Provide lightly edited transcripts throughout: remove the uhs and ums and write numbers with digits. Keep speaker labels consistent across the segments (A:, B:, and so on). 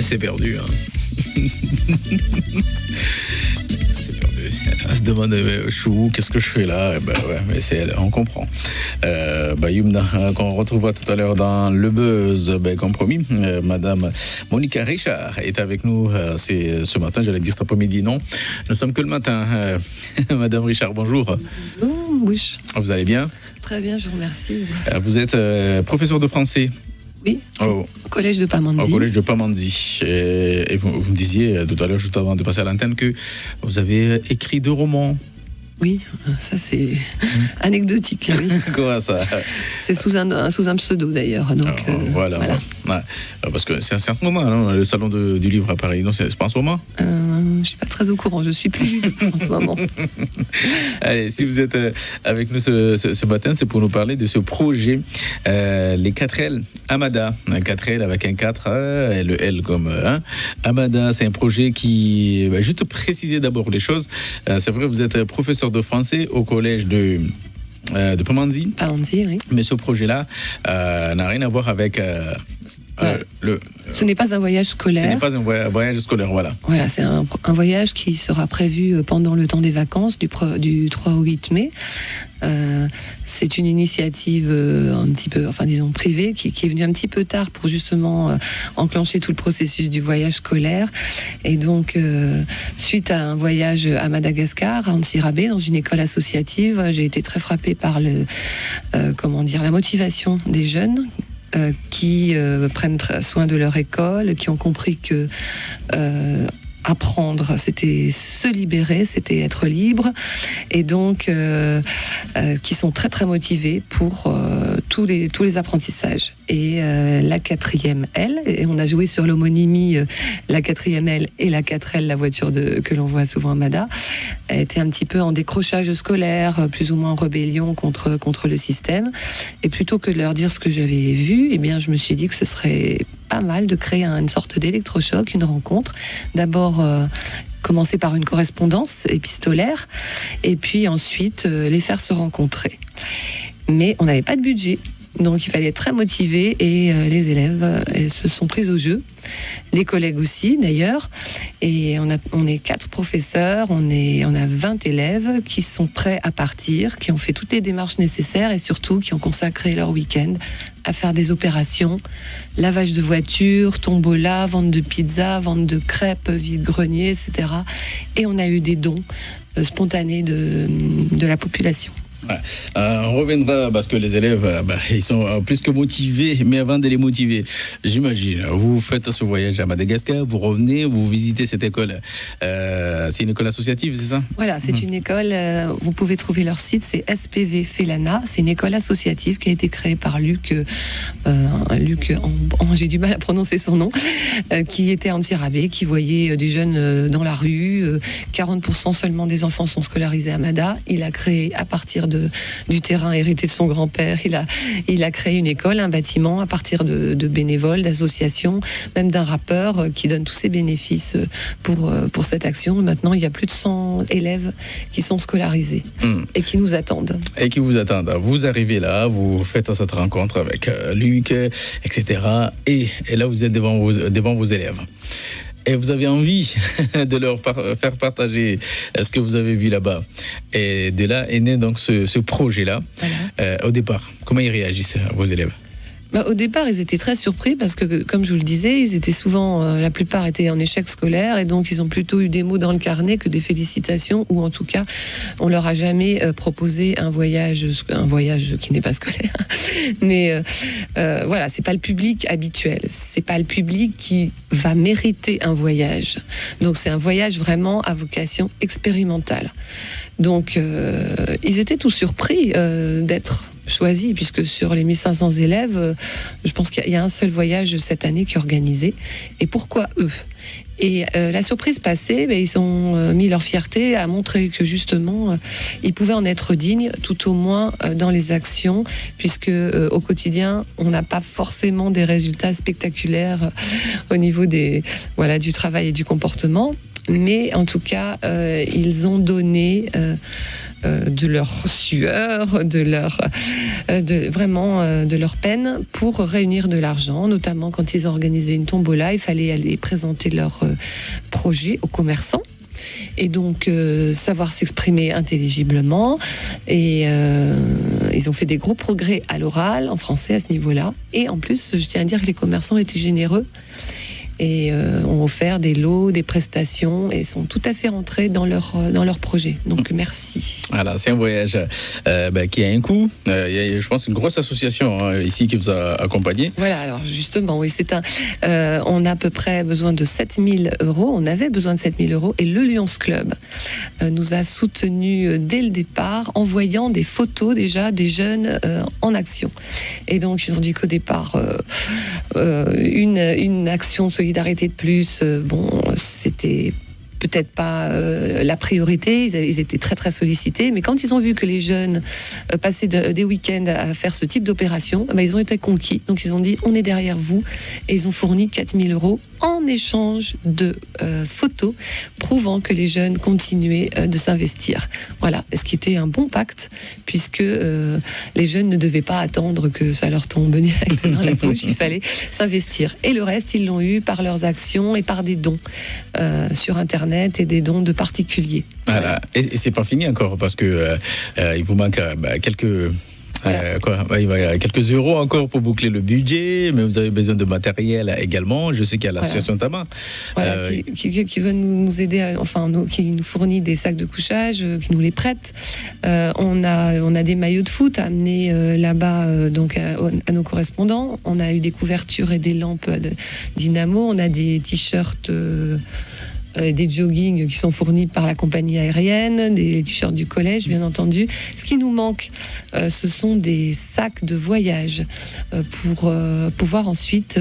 A: c'est perdu. Hein. C'est perdu. Elle se demande, Chou, qu'est-ce que je fais là? Ben ouais, mais c'est elle, on comprend. Yumna, qu'on retrouvera tout à l'heure dans le buzz, comme promis, Madame Monica Richard est avec nous. C'est ce matin, j'allais dire cet après-midi, non. Nous sommes que le matin. Madame Richard, bonjour.
B: Bonjour, Bouche.
A: Vous allez bien?
B: Très bien, je vous remercie.
A: Vous êtes professeur de français?
B: Oui, au collège de Pamandzi.
A: Au collège de Pamandzi. Et vous me disiez tout à l'heure, juste avant de passer à l'antenne, que vous avez écrit 2 romans.
B: Oui, ça c'est anecdotique. Oui.
A: Comment ça?
B: C'est sous un pseudo d'ailleurs. Donc,
A: voilà. Ouais. Parce que c'est un certain moment, non, le salon du livre à Paris. Non, c'est pas en ce moment?
B: Je ne suis pas très au courant, je suis plus en ce moment.
A: Allez, si vous êtes avec nous ce matin, c'est pour nous parler de ce projet, les 4L Amada. 4L avec un 4, et le L comme Amada, c'est un projet qui... juste préciser d'abord les choses. C'est vrai, vous êtes professeur de français au collège de Pamandzi.
B: Pamandzi, oui.
A: Mais ce projet-là n'a rien à voir avec...
B: Ce n'est pas un voyage scolaire.
A: Ce n'est pas un voyage scolaire, voilà.
B: Voilà, c'est un voyage qui sera prévu pendant le temps des vacances du 3 au 8 mai. C'est une initiative un petit peu, disons privée, qui est venue un petit peu tard pour justement enclencher tout le processus du voyage scolaire. Et donc, suite à un voyage à Madagascar, à Antsirabe, dans une école associative, j'ai été très frappée par la motivation des jeunes qui prennent soin de leur école, qui ont compris que apprendre, c'était se libérer, c'était être libre, et donc qui sont très très motivés pour tous les apprentissages. Et la 4e L, et on a joué sur l'homonymie, la 4e L et la 4L, la voiture que l'on voit souvent à Mada, était un petit peu en décrochage scolaire, plus ou moins en rébellion contre le système. Et plutôt que de leur dire ce que j'avais vu, eh bien je me suis dit que ce serait pas mal de créer une sorte d'électrochoc, une rencontre. D'abord, commencer par une correspondance épistolaire, et puis ensuite les faire se rencontrer. Mais on n'avait pas de budget, donc il fallait être très motivé, et les élèves se sont pris au jeu. Les collègues aussi, d'ailleurs. Et on est 4 professeurs, on a 20 élèves qui sont prêts à partir, qui ont fait toutes les démarches nécessaires et surtout qui ont consacré leur week-end à faire des opérations, lavage de voitures, tombola, vente de pizza, vente de crêpes, vide-grenier, etc. Et on a eu des dons spontanés de la population.
A: Ouais. On reviendra parce que les élèves, ils sont plus que motivés, mais avant de les motiver, j'imagine, vous faites ce voyage à Madagascar, vous revenez, vous visitez cette école. C'est une école associative, c'est ça? Voilà,
B: c'est une école, vous pouvez trouver leur site, c'est SPV Felana, c'est une école associative qui a été créée par Luc, j'ai du mal à prononcer son nom, qui était en Antsirabe, qui voyait des jeunes dans la rue, 40% seulement des enfants sont scolarisés à Mada. Il a créé à partir du terrain hérité de son grand-père, il a créé une école, un bâtiment à partir de bénévoles, d'associations, même d'un rappeur qui donne tous ses bénéfices pour cette action. Maintenant, il y a plus de 100 élèves qui sont scolarisés et qui nous attendent.
A: Vous arrivez là, vous faites cette rencontre avec Luc, etc. Et là, vous êtes devant vos élèves. Et vous avez envie de leur faire partager ce que vous avez vu là-bas. Et de là est né donc ce projet-là. Voilà. Au départ, comment ils réagissent, vos élèves?
B: Au départ, ils étaient très surpris parce que, comme je vous le disais, ils étaient souvent, la plupart étaient en échec scolaire, et donc ils ont plutôt eu des mots dans le carnet que des félicitations, ou en tout cas, on leur a jamais proposé un voyage qui n'est pas scolaire. Mais voilà, c'est pas le public habituel, c'est pas le public qui va mériter un voyage. Donc c'est un voyage vraiment à vocation expérimentale. Donc ils étaient tous surpris d'être choisis, puisque sur les 1500 élèves, je pense qu'il y a un seul voyage cette année qui est organisé. Et pourquoi eux? Et la surprise passée, ils ont mis leur fierté à montrer que justement, ils pouvaient en être dignes, tout au moins dans les actions, puisque au quotidien, on n'a pas forcément des résultats spectaculaires au niveau du travail et du comportement. Mais en tout cas, ils ont donné de leur sueur, de leur peine pour réunir de l'argent. Notamment quand ils ont organisé une tombola, il fallait aller présenter leur projet aux commerçants. Et donc savoir s'exprimer intelligiblement, et ils ont fait des gros progrès à l'oral en français à ce niveau-là, et en plus je tiens à dire que les commerçants étaient généreux et ont offert des lots, des prestations, et sont tout à fait rentrés dans leur projet. Donc merci.
A: Voilà, c'est un voyage qui a un coût. Il y a, je pense, une grosse association ici qui vous a accompagné.
B: Voilà, alors justement, oui, on a à peu près besoin de 7 000 euros. On avait besoin de 7 000 euros, et le Lions Club nous a soutenus dès le départ, envoyant des photos déjà des jeunes en action. Et donc, ils ont dit qu'au départ, une action de solidarité de plus, c'était peut-être pas la priorité, ils étaient très très sollicités, mais quand ils ont vu que les jeunes passaient des week-ends à faire ce type d'opération, ils ont été conquis, donc ils ont dit on est derrière vous, et ils ont fourni 4 000 euros en échange de photos prouvant que les jeunes continuaient de s'investir. Voilà, ce qui était un bon pacte, puisque les jeunes ne devaient pas attendre que ça leur tombe direct dans la poche, il fallait s'investir. Et le reste, ils l'ont eu par leurs actions et par des dons sur Internet, et des dons de particuliers.
A: Voilà. Et c'est pas fini encore, parce que il vous manque quelques...
B: Voilà.
A: Il va y avoir quelques euros encore pour boucler le budget, mais vous avez besoin de matériel également. Je sais qu'il y a l'association Tama.
B: Voilà, qui veut nous aider, qui nous fournit des sacs de couchage, qui nous les prête. On a des maillots de foot à amener là-bas, donc à nos correspondants. On a eu des couvertures et des lampes dynamo. On a des t-shirts. Des joggings qui sont fournis par la compagnie aérienne, des t-shirts du collège, bien entendu. Ce qui nous manque, ce sont des sacs de voyage pour pouvoir ensuite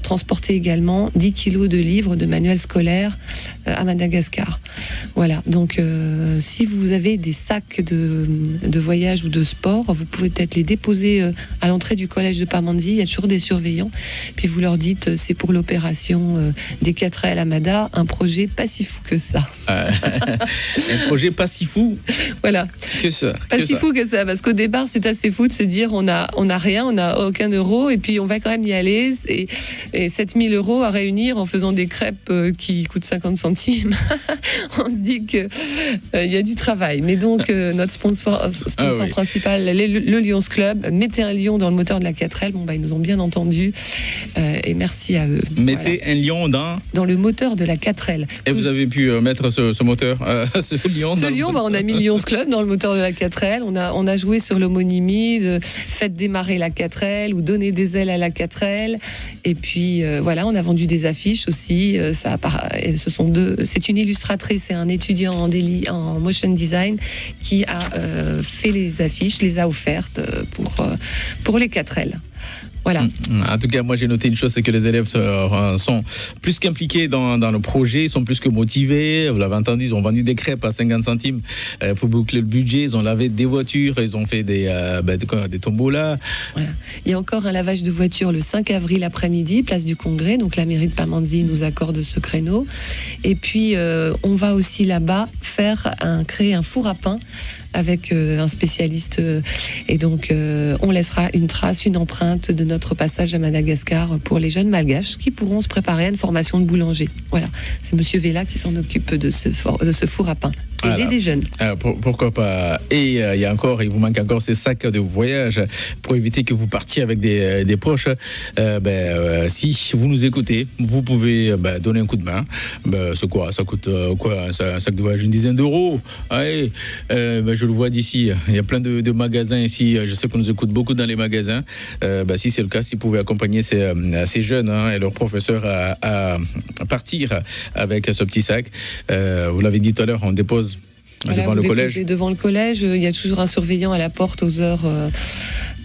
B: transporter également 10 kilos de livres de manuels scolaires à Madagascar. Voilà, donc si vous avez des sacs de voyage ou de sport, vous pouvez peut-être les déposer à l'entrée du collège de Pamandzi. Il y a toujours des surveillants. Puis vous leur dites, c'est pour l'opération des 4L à Mada, un projet pas si fou que ça.
A: Un projet pas si fou.
B: Voilà.
A: Que ça.
B: Pas si fou que ça, parce qu'au départ, c'est assez fou de se dire on a rien, on n'a aucun euro, et puis on va quand même y aller. Et 7 000 euros à réunir en faisant des crêpes qui coûtent 50 centimes. On se dit qu'il y a du travail. Mais donc, notre sponsor principal, le Lions Club, mettez un lion dans le moteur de la 4L. Ils nous ont bien entendus. Et merci à eux.
A: Mettez un lion dans
B: le moteur de la 4L.
A: Et vous avez pu mettre ce moteur, ce lion.
B: On a mis le Lions Club dans le moteur de la 4L. On a joué sur l'homonymie de faites démarrer la 4L ou donner des ailes à la 4L. Et puis on a vendu des affiches aussi. C'est une illustratrice et un étudiant en motion design qui a fait les affiches, les a offertes pour les 4L. Voilà.
A: En tout cas, moi j'ai noté une chose, c'est que les élèves sont plus qu'impliqués dans le projet, ils sont plus que motivés. Vous l'avez entendu, ils ont vendu des crêpes à 50 centimes pour boucler le budget. Ils ont lavé des voitures, ils ont fait des tombolas.
B: Voilà. Il y a encore un lavage de voitures le 5 avril après-midi, place du Congrès. Donc la mairie de Pamandzi nous accorde ce créneau. Et puis on va aussi là-bas créer un four à pain avec un spécialiste, et donc on laissera une trace, une empreinte de notre passage à Madagascar pour les jeunes malgaches qui pourront se préparer à une formation de boulanger. Voilà, c'est Monsieur Vella qui s'en occupe de ce four à pain. Aider des jeunes.
A: Pourquoi pas. Et il vous manque encore ces sacs de voyage pour éviter que vous partiez avec des poches. Si vous nous écoutez, vous pouvez donner un coup de main. C'est quoi? Ça coûte quoi? Un sac de voyage, une dizaine d'euros. Allez, je le vois d'ici. Il y a plein de magasins ici. Je sais qu'on nous écoute beaucoup dans les magasins. Si c'est le cas, si vous pouvez accompagner ces jeunes et leurs professeurs à partir avec ce petit sac. Vous l'avez dit tout à l'heure, on dépose devant le collège.
B: Devant le collège, il y a toujours un surveillant à la porte aux heures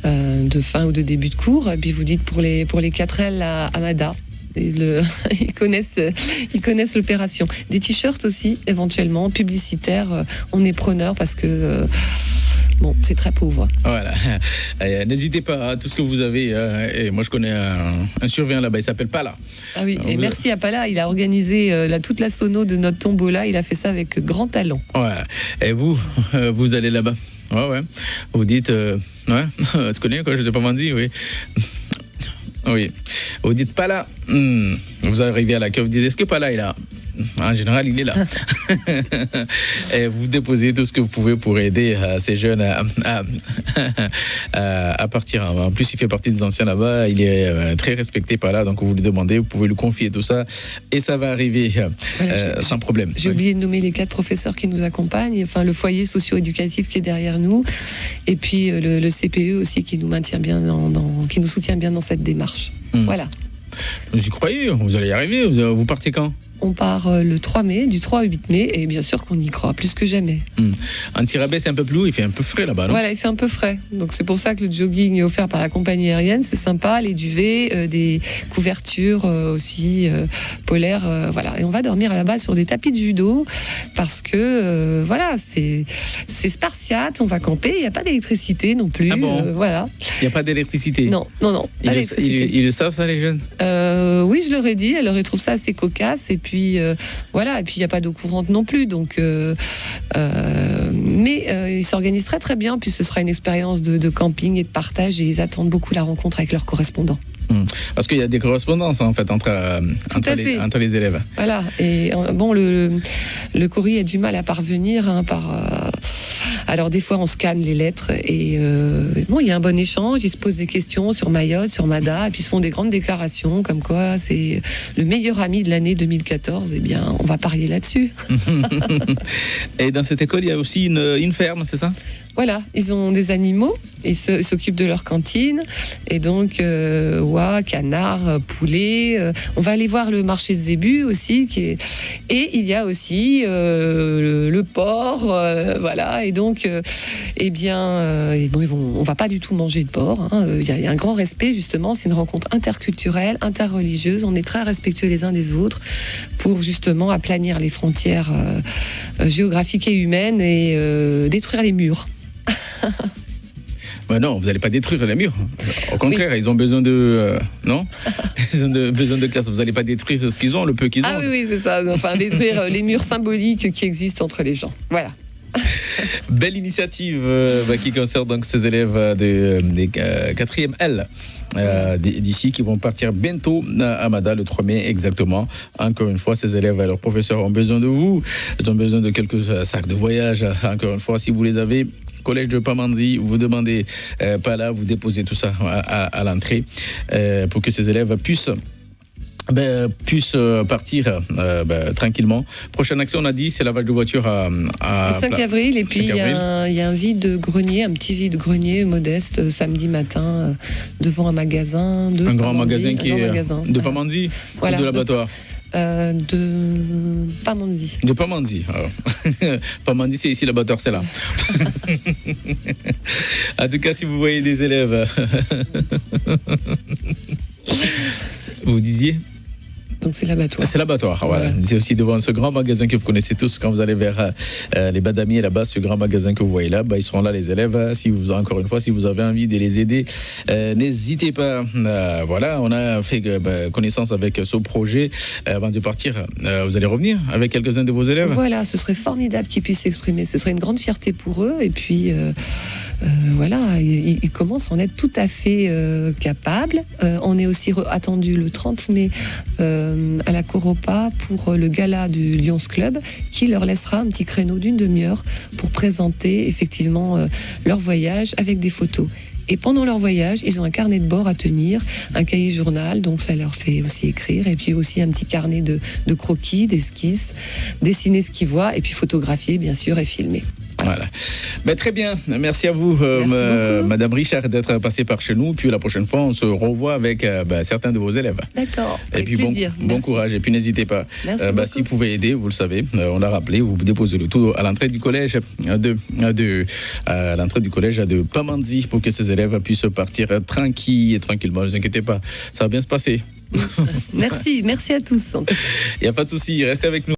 B: de fin ou de début de cours. Et puis vous dites pour les 4L à Mada. Ils connaissent l'opération. Des t-shirts aussi, éventuellement, publicitaires. On est preneur parce que Bon, c'est très pauvre.
A: Voilà. N'hésitez pas à tout ce que vous avez. Et moi, je connais un surveillant là-bas, il s'appelle Pala.
B: Ah oui, et merci à Pala, il a organisé toute la sono de notre tombola, il a fait ça avec grand talent.
A: Ouais. Et vous, vous allez là-bas. Ouais. Vous dites, ouais, tu connais quoi, je t'ai pas menti, oui. Oui. Vous dites Pala. Vous arrivez à l'accueil, vous dites, est-ce que Pala est là? En général, il est là. Et vous déposez tout ce que vous pouvez pour aider ces jeunes à partir. En plus, il fait partie des anciens là-bas. Il est très respecté par là. Donc, vous lui demandez, vous pouvez lui confier tout ça. Et ça va arriver sans problème.
B: J'ai oublié de nommer les 4 professeurs qui nous accompagnent. Enfin, le foyer socio-éducatif qui est derrière nous. Et puis, le CPE aussi qui nous maintient bien qui nous soutient bien dans cette démarche. Voilà.
A: Vous y croyez? Vous allez y arriver? Vous partez quand?
B: On part le 3 mai, du 3 au 8 mai, et bien sûr qu'on y croit, plus que jamais.
A: Anti-rabais, c'est un peu plus haut, il fait un peu frais là-bas, non?
B: Voilà, il fait un peu frais. Donc c'est pour ça que le jogging est offert par la compagnie aérienne, c'est sympa, les duvets, des couvertures aussi polaires, voilà. Et on va dormir là-bas sur des tapis de judo, parce que, voilà, c'est spartiate, on va camper, il n'y a pas d'électricité non plus.
A: Ah bon?
B: Voilà.
A: Il n'y a pas d'électricité?
B: Non.
A: Ils le savent ça, les jeunes?
B: Oui, je leur ai dit, alors ils trouvent ça assez cocasse, et puis voilà, et puis il n'y a pas d'eau courante non plus, donc mais ils s'organisent très très bien, puis ce sera une expérience de camping et de partage, et ils attendent beaucoup la rencontre avec leurs correspondants.
A: Parce qu'il y a des correspondances en fait entre les élèves.
B: Voilà, et bon, le courrier a du mal à parvenir alors des fois on scanne les lettres et bon, il y a un bon échange, ils se posent des questions sur Mayotte, sur Mada, et puis ils se font des grandes déclarations comme quoi c'est le meilleur ami de l'année 2014. Eh bien, on va parier là-dessus.
A: Et dans cette école, il y a aussi une ferme, c'est ça?
B: Voilà, ils ont des animaux, ils s'occupent de leur cantine, et donc oies, canards, poulets. On va aller voir le marché de Zébu aussi, et il y a aussi le porc, voilà. Et donc, eh bien, on va pas du tout manger de porc. Il y a un grand respect justement. C'est une rencontre interculturelle, interreligieuse. On est très respectueux les uns des autres pour justement aplanir les frontières géographiques et humaines et détruire les murs.
A: Ben non, vous n'allez pas détruire les murs. Au contraire, oui. Ils ont besoin de... non. Ils ont besoin de classe. Vous n'allez pas détruire ce qu'ils ont, le peu qu'ils ont.
B: Ah oui, c'est ça. Enfin, détruire les murs symboliques qui existent entre les gens. Voilà.
A: Belle initiative qui concerne donc ces élèves des 4e L d'ici qui vont partir bientôt à Mada le 3 mai exactement. Encore une fois, ces élèves et leurs professeurs ont besoin de vous. Ils ont besoin de quelques sacs de voyage. Encore une fois, si vous les avez... Collège de Pamandzi, vous demandez pas là, vous déposez tout ça à l'entrée pour que ces élèves puissent partir tranquillement. Prochaine action, on a dit, c'est lavage de voiture
B: le 5 avril, et puis il y a un vide-grenier, un petit vide-grenier modeste samedi matin devant un magasin de
A: un grand magasin qui est de Pamandzi, voilà, ou de l'abattoir.
B: De Pamandzi.
A: De Pamandzi. Pamandzi, c'est ici, l'abattoir, c'est là. En tout cas, si vous voyez des élèves, vous disiez?
B: Donc c'est l'abattoir.
A: C'est l'abattoir, voilà. C'est aussi devant ce grand magasin que vous connaissez tous quand vous allez vers les Badamiers là-bas, ce grand magasin que vous voyez là, ils seront là les élèves. Si vous avez envie de les aider, n'hésitez pas. Voilà, on a fait connaissance avec ce projet. Avant de partir, vous allez revenir avec quelques-uns de vos élèves.
B: Voilà, ce serait formidable qu'ils puissent s'exprimer. Ce serait une grande fierté pour eux. Et puis voilà, ils commencent à en être tout à fait capables. On est aussi attendu le 30 mai à la Coropa pour le gala du Lions Club, qui leur laissera un petit créneau d'une demi-heure pour présenter effectivement leur voyage avec des photos. Et pendant leur voyage, ils ont un carnet de bord à tenir, un cahier journal, donc ça leur fait aussi écrire, et puis aussi un petit carnet de croquis, d'esquisses, dessiner ce qu'ils voient, et puis photographier bien sûr et filmer.
A: Voilà. Très bien. Merci à vous, Madame Richard, d'être passée par chez nous. Puis la prochaine fois, on se revoit avec certains de vos élèves.
B: D'accord.
A: Et puis bon courage. Et puis n'hésitez pas. Si vous pouvez aider, vous le savez, on l'a rappelé, vous déposez le tout à l'entrée du collège de Pamandzi pour que ces élèves puissent partir tranquillement. Ne vous inquiétez pas, ça va bien se passer.
B: Merci à tous.
A: Il n'y a pas de souci. Restez avec nous.